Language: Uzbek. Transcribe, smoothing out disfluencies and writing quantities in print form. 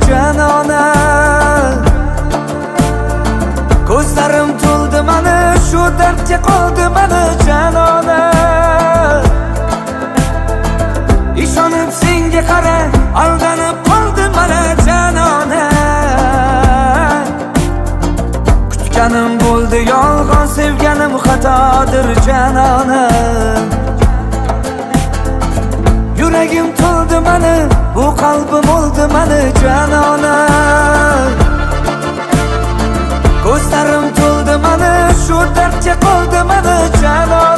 canona. Ko'zlarim to'ldi mani, shu dardga qoldi mani canona. Ishonib senga qara, aldanib qoldi mana canona. Kutganim bo'ldi yolg'on, sevganim xatodir canona. Yuragim to'ldi mani, bu qalbim o'ldi mani canona. Ko'zlarim to'ldi mani, shu dardga qoldi mani canona.